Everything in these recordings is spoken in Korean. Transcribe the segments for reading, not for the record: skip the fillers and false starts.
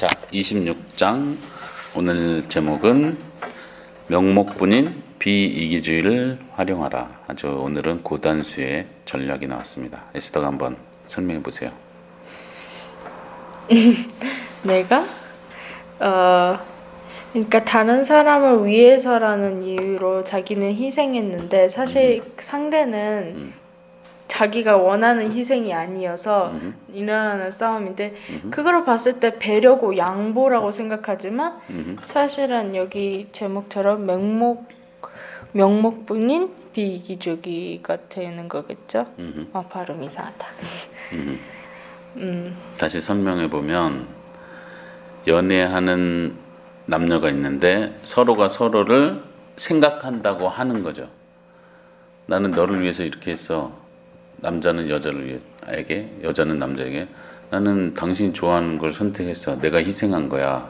자, 26장 오늘 제목은 명목뿐인 비이기주의를 활용하라. 아주 오늘은 고단수의 전략이 나왔습니다. 에스더가 한번 설명해 보세요. 내가? 그러니까 다른 사람을 위해서라는 이유로 자기는 희생했는데 사실 상대는 자기가 원하는 희생이 아니어서 일어나는 싸움인데 그걸 봤을 때 배려고 양보라고 생각하지만 사실은 여기 제목처럼 명목뿐인 비이기주의가 되는 거겠죠? 발음 이상하다. 다시 설명해 보면 연애하는 남녀가 있는데 서로가 서로를 생각한다고 하는 거죠. 나는 너를 위해서 이렇게 했어. 남자는 여자에게, 여자는 남자에게 나는 당신이 좋아하는 걸 선택했어. 내가 희생한 거야.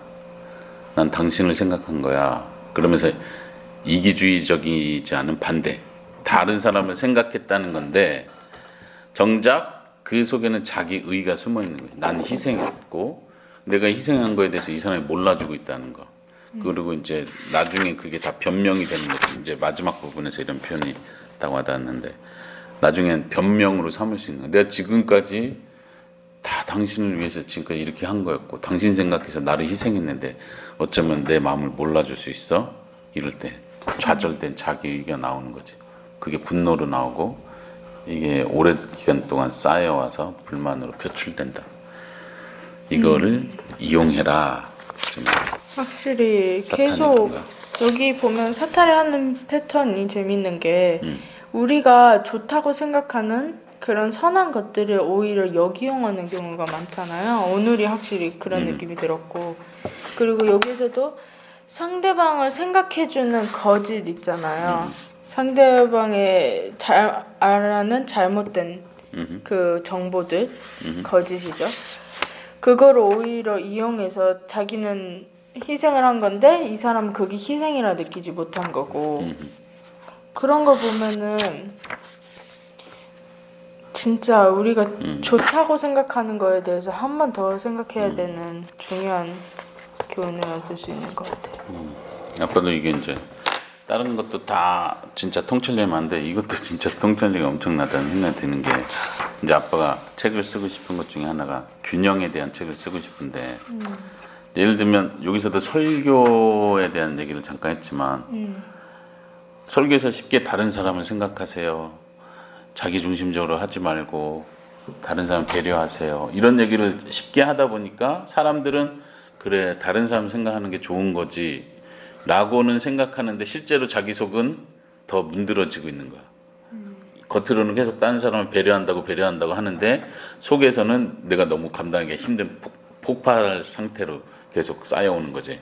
난 당신을 생각한 거야. 그러면서 이기주의적이지 않은 반대. 다른 사람을 생각했다는 건데 정작 그 속에는 자기 의가 숨어 있는 거예요. 난 희생했고 내가 희생한 거에 대해서 이 사람이 몰라주고 있다는 거. 그리고 이제 나중에 그게 다 변명이 되는 거죠. 이제 마지막 부분에서 이런 표현이 있다고 하다는데 나중엔 변명으로 삼을 수 있는 거예요. 내가 지금까지 다 당신을 위해서 지금까지 이렇게 한 거였고 당신 생각해서 나를 희생했는데 어쩌면 내 마음을 몰라줄 수 있어? 이럴 때 좌절된 자기 의가 나오는 거지. 그게 분노로 나오고 이게 오랜 기간 동안 쌓여와서 불만으로 표출된다. 이거를 이용해라. 확실히 계속 여기 보면 사탈하는 패턴이 재밌는 게 우리가 좋다고 생각하는 그런 선한 것들을 오히려 역이용하는 경우가 많잖아요. 오늘이 확실히 그런 느낌이 들었고 그리고 여기서도 상대방을 생각해주는 거짓 있잖아요. 상대방의 잘 알아는 잘못된 그 정보들 거짓이죠. 그거를 오히려 이용해서 자기는 희생을 한 건데 이 사람은 그게 희생이라 느끼지 못한 거고 그런 거 보면은 진짜 우리가 좋다고 생각하는 거에 대해서 한 번 더 생각해야 되는 중요한 교훈을 얻을 수 있는 것 같아요. 아빠도 이게 이제 다른 것도 다 진짜 통찰력이 많은데 이것도 진짜 통찰력이 엄청나다는 생각이 드는 게 이제 아빠가 책을 쓰고 싶은 것 중에 하나가 균형에 대한 책을 쓰고 싶은데 예를 들면 여기서도 설교에 대한 얘기를 잠깐 했지만 설교에서 쉽게 다른 사람을 생각하세요. 자기중심적으로 하지 말고 다른 사람 배려하세요. 이런 얘기를 쉽게 하다 보니까 사람들은 그래 다른 사람 생각하는 게 좋은 거지 라고는 생각하는데 실제로 자기 속은 더 문드러지고 있는 거야. 겉으로는 계속 다른 사람을 배려한다고 하는데 속에서는 내가 너무 감당하기 힘든 폭발 상태로 계속 쌓여오는 거지.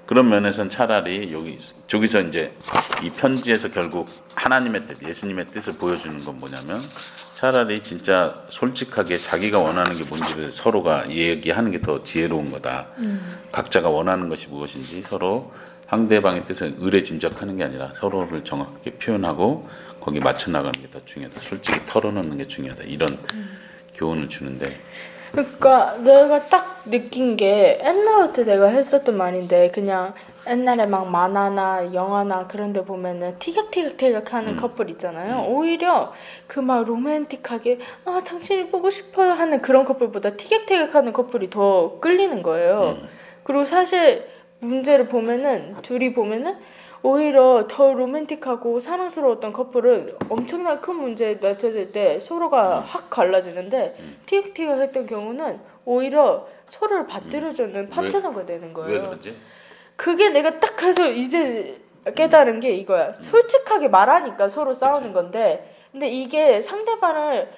그런 면에서는 차라리 저기서 이제 이 편지에서 결국 하나님의 뜻, 예수님의 뜻을 보여주는 건 뭐냐면 차라리 진짜 솔직하게 자기가 원하는 게 뭔지를 서로가 얘기하는 게 더 지혜로운 거다. 각자가 원하는 것이 무엇인지 서로 상대방의 뜻을 의뢰짐작하는 게 아니라 서로를 정확하게 표현하고 거기에 맞춰 나가는 게 더 중요하다. 솔직히 털어놓는 게 중요하다. 이런 교훈을 주는데 그러니까 내가 딱 느낀 게 옛날부터 내가 했었던 말인데 그냥 옛날에 막 만화나 영화나 그런 데 보면은 티격태격 하는 커플 있잖아요. 오히려 그 막 로맨틱하게 당신이 보고 싶어요 하는 그런 커플보다 티격태격 하는 커플이 더 끌리는 거예요. 그리고 사실 문제를 보면은 둘이 보면은 오히려 더 로맨틱하고 사랑스러웠던 커플은 엄청나게 큰 문제에 맞춰질 때 서로가 확 갈라지는데 티격태격 했던 경우는 오히려 서로를 받들어주는 파트너가 되는 거예요. 왜 그러지? 그게 내가 딱 해서 이제 깨달은 게 이거야. 솔직하게 말하니까 서로 싸우는 건데 근데 이게 상대방을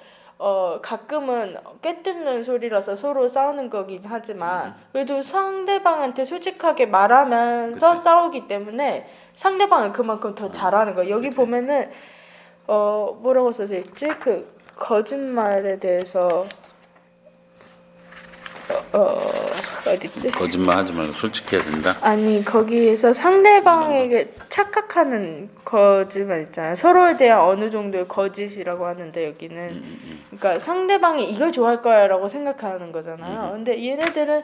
가끔은 깨뜯는 소리라서 서로 싸우는 거긴 하지만 그래도 상대방한테 솔직하게 말하면서 싸우기 때문에 상대방은 그만큼 더 잘하는 거야. 여기 보면은 뭐라고 써져 있지? 그 거짓말에 대해서 어딨지? 거짓말 하지 말고 솔직해야 된다. 아니 거기에서 상대방에게 착각하는 거짓말 있잖아요. 서로에 대한 어느 정도의 거짓이라고 하는데 여기는 그러니까 상대방이 이걸 좋아할 거야라고 생각하는 거잖아요. 근데 얘네들은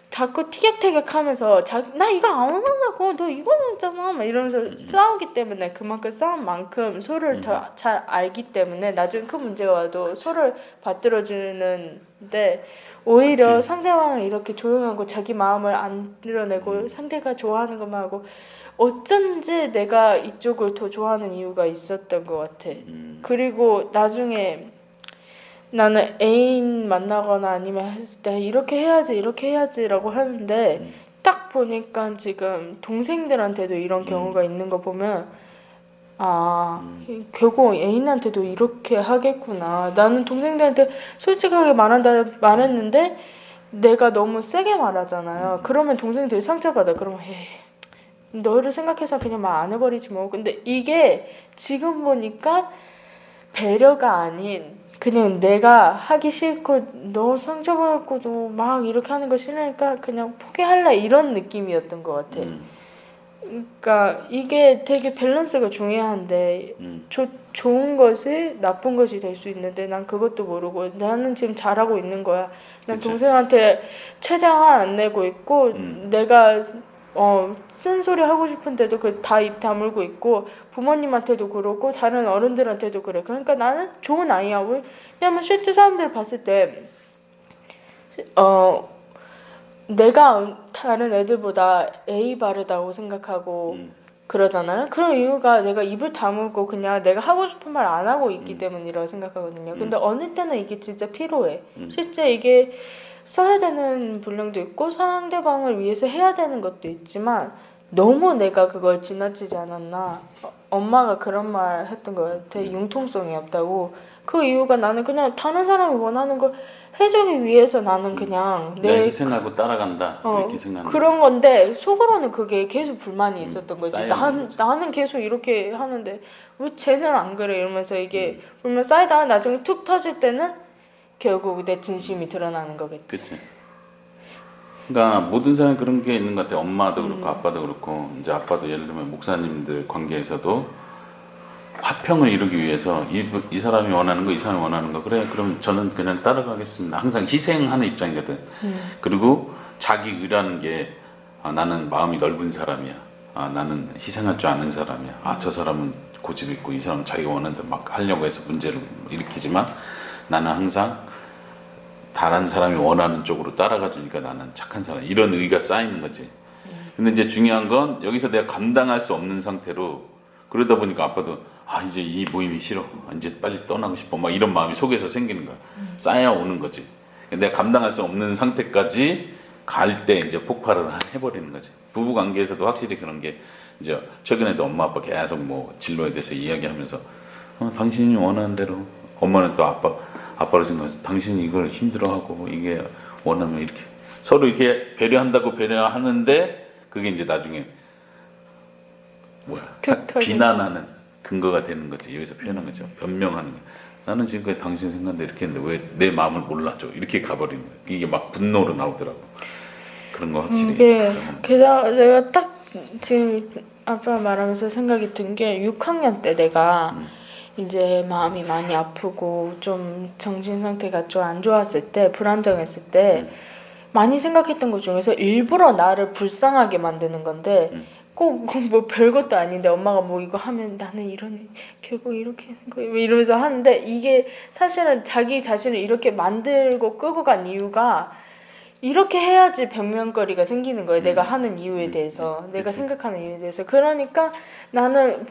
자꾸 티격태격하면서 나 이거 안 원한다고 너 이거 원했잖아 막 이러면서 싸우기 때문에 그만큼 싸운 만큼 서로를 더 잘 알기 때문에 나중에 큰 문제가 와도 서로를 받들어주는데 오히려 그치. 상대방은 이렇게 조용하고 자기 마음을 안 드러내고 상대가 좋아하는 것만 하고 어쩐지 내가 이쪽을 더 좋아하는 이유가 있었던 것 같아. 그리고 나중에 나는 애인 만나거나 아니면 했을 때 이렇게 해야지라고 하는데 딱 보니까 지금 동생들한테도 이런 경우가 있는 거 보면 결국 애인한테도 이렇게 하겠구나. 나는 동생들한테 솔직하게 말했는데 내가 너무 세게 말하잖아요. 그러면 동생들이 상처받아. 그러면 에이, 너를 생각해서 그냥 말 안 해버리지 뭐. 근데 이게 지금 보니까 배려가 아닌 그냥 내가 하기 싫고 너 상처받고 너 막 이렇게 하는 거 싫으니까 그냥 포기할래 이런 느낌이었던 것 같아. 그러니까 이게 되게 밸런스가 중요한데 좋은 것이 나쁜 것이 될 수 있는데 난 그것도 모르고 나는 지금 잘하고 있는 거야. 난 그치. 동생한테 최대한 안 내고 있고 내가 쓴소리 하고 싶은데도 그 다 입 다물고 있고 부모님한테도 그렇고 다른 어른들한테도 그래. 그러니까 나는 좋은 아이야. 왜냐면 실제 사람들 봤을 때 내가 다른 애들보다 예의 바르다고 생각하고 그러잖아요. 그런 이유가 내가 입을 다물고 그냥 내가 하고 싶은 말 안 하고 있기 때문이라고 생각하거든요. 근데 어느 때는 이게 진짜 필요해. 실제 이게 써야 되는 분량도 있고 상대방을 위해서 해야 되는 것도 있지만 너무 내가 그걸 지나치지 않았나. 엄마가 그런 말 했던 것 같아. 융통성이 없다고. 그 이유가 나는 그냥 다른 사람이 원하는 걸 해주기 위해서 나는 그냥 내가 희생하고 따라간다 이렇게 생각하는 그런 건데 속으로는 그게 계속 불만이 있었던 거지. 쌓이는 거지. 나는 계속 이렇게 하는데 왜 쟤는 안 그래 이러면서 이게 불만 쌓이다가 나중에 툭 터질 때는 결국 내 진심이 드러나는 거겠지. 그치. 그러니까 모든 사람이 그런 게 있는 것 같아. 엄마도 그렇고 아빠도 그렇고 이제 아빠도 예를 들면 목사님들 관계에서도 화평을 이루기 위해서 이 사람이 원하는 거, 이 사람이 원하는 거 그래 그럼 저는 그냥 따라가겠습니다. 항상 희생하는 입장이거든. 그리고 자기 의라는 게 나는 마음이 넓은 사람이야. 나는 희생할 줄 아는 사람이야. 저 사람은 고집 있고 이 사람은 자기가 원하는 대로 막 하려고 해서 문제를 일으키지만 나는 항상 다른 사람이 원하는 쪽으로 따라가 주니까 나는 착한 사람. 이런 의가 쌓이는 거지. 근데 이제 중요한 건 여기서 내가 감당할 수 없는 상태로 그러다 보니까 아빠도 이제 이 모임이 싫어. 이제 빨리 떠나고 싶어. 막 이런 마음이 속에서 생기는 거야. 쌓여오는 거지. 내가 감당할 수 없는 상태까지 갈 때 이제 폭발을 해버리는 거지. 부부 관계에서도 확실히 그런 게 이제 최근에도 엄마 아빠 계속 뭐 진로에 대해서 이야기하면서 당신이 원하는 대로 엄마는 또 아빠로 생각해서 당신이 이걸 힘들어하고 이게 원하면 이렇게 서로 이렇게 배려한다고 배려하는데 그게 이제 나중에 비난하는 근거가 되는 거지. 여기서 표현한 거죠. 변명하는 거. 나는 지금까지 당신 생각대로 이렇게 했는데 왜 내 마음을 몰라줘? 이렇게 가버리는 거야. 이게 막 분노로 나오더라고. 그런 거 확실히. 이게 게다가 내가 딱 지금 아빠 말하면서 생각이 든 게 6학년 때 내가 이제 마음이 많이 아프고 좀 정신 상태가 좀 안 좋았을 때 불안정했을 때 많이 생각했던 것 중에서 일부러 나를 불쌍하게 만드는 건데 꼭 뭐 별것도 아닌데 엄마가 뭐 이거 하면 나는 결국 이렇게 하는 거야 이러면서 하는데 이게 사실은 자기 자신을 이렇게 만들고 끌고 간 이유가 이렇게 해야지 변명거리가 생기는 거예요. 내가 하는 이유에 대해서 내가 생각하는 이유에 대해서. 그러니까 나는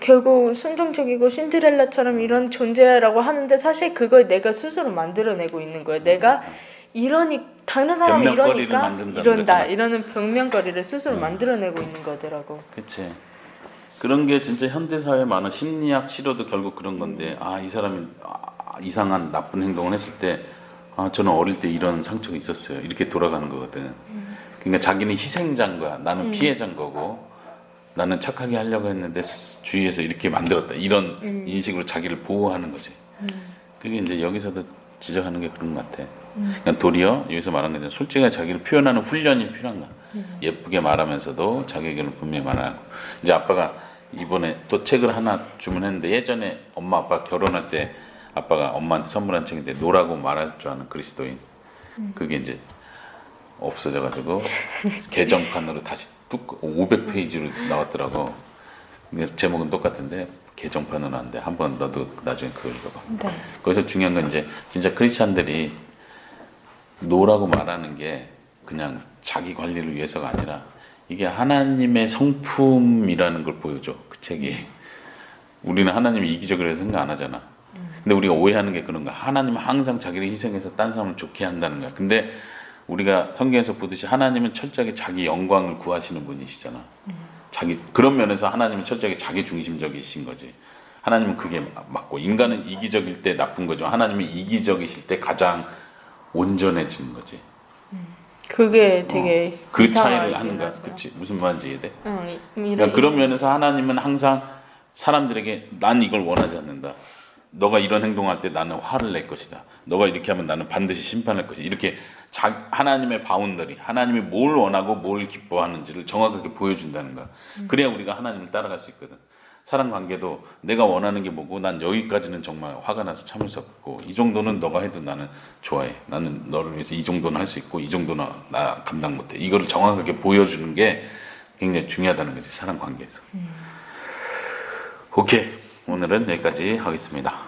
결국 순종적이고 신데렐라처럼 이런 존재라고 하는데 사실 그걸 내가 스스로 만들어내고 있는 거예요. 내가 다른 사람이 이러니까 이런다 이러는 변명거리를 스스로 만들어내고 있는 거더라고. 그치. 그런 게 진짜 현대 사회에 많은 심리학 치료도 결국 그런 건데 이 사람이 이상한 나쁜 행동을 했을 때 저는 어릴 때 이런 상처가 있었어요. 이렇게 돌아가는 거거든. 그러니까 자기는 희생자인 거야. 나는 피해자인 거고 나는 착하게 하려고 했는데 주위에서 이렇게 만들었다. 이런 인식으로 자기를 보호하는 거지. 그게 이제 여기서도 지적하는 게 그런 것 같아. 그러니까 도리어 여기서 말하는 게 솔직하게 자기를 표현하는 훈련이 필요한 거야. 예쁘게 말하면서도 자기 의견을 분명히 말하고. 이제 아빠가 이번에 또 책을 하나 주문했는데 예전에 엄마 아빠 결혼할 때 아빠가 엄마한테 선물한 책인데 노라고 말할 줄 아는 그리스도인. 그게 이제 없어져가지고 개정판으로 다시 뚝 500페이지로 나왔더라고. 근데 제목은 똑같은데 개정판은 안 돼. 한번 너도 나중에 그거 읽어봐. 네. 거기서 중요한 건 이제 진짜 크리스찬들이 노라고 말하는 게 그냥 자기 관리를 위해서가 아니라 이게 하나님의 성품이라는 걸 보여줘. 그 책이. 우리는 하나님이 이기적이라고 생각 안 하잖아. 근데 우리가 오해하는 게 그런 거야. 하나님은 항상 자기를 희생해서 딴 사람을 좋게 한다는 거야. 근데 우리가 성경에서 보듯이 하나님은 철저하게 자기 영광을 구하시는 분이시잖아. 그런 면에서 하나님은 철저하게 자기 중심적이신 거지. 하나님은 그게 맞고, 인간은 이기적일 때 나쁜 거죠. 하나님은 이기적이실 때 가장 온전해지는 거지. 그게 되게 그 차이를 이상하긴 하는 거야. 하죠. 그치? 무슨 말인지 이해돼? 응, 그러니까 그런 면에서 하나님은 항상 사람들에게 난 이걸 원하지 않는다. 너가 이런 행동할 때 나는 화를 낼 것이다. 너가 이렇게 하면 나는 반드시 심판할 것이다. 이렇게 하나님의 바운더리, 하나님이 뭘 원하고 뭘 기뻐하는지를 정확하게 보여준다는 거야. 그래야 우리가 하나님을 따라갈 수 있거든. 사람 관계도 내가 원하는 게 뭐고 난 여기까지는 정말 화가 나서 참을 수 없고 이 정도는 너가 해도 나는 좋아해. 나는 너를 위해서 이 정도는 할 수 있고 이 정도는 나 감당 못해. 이거를 정확하게 보여주는 게 굉장히 중요하다는 거지. 사람 관계에서. 오케이. 오늘은 여기까지 하겠습니다.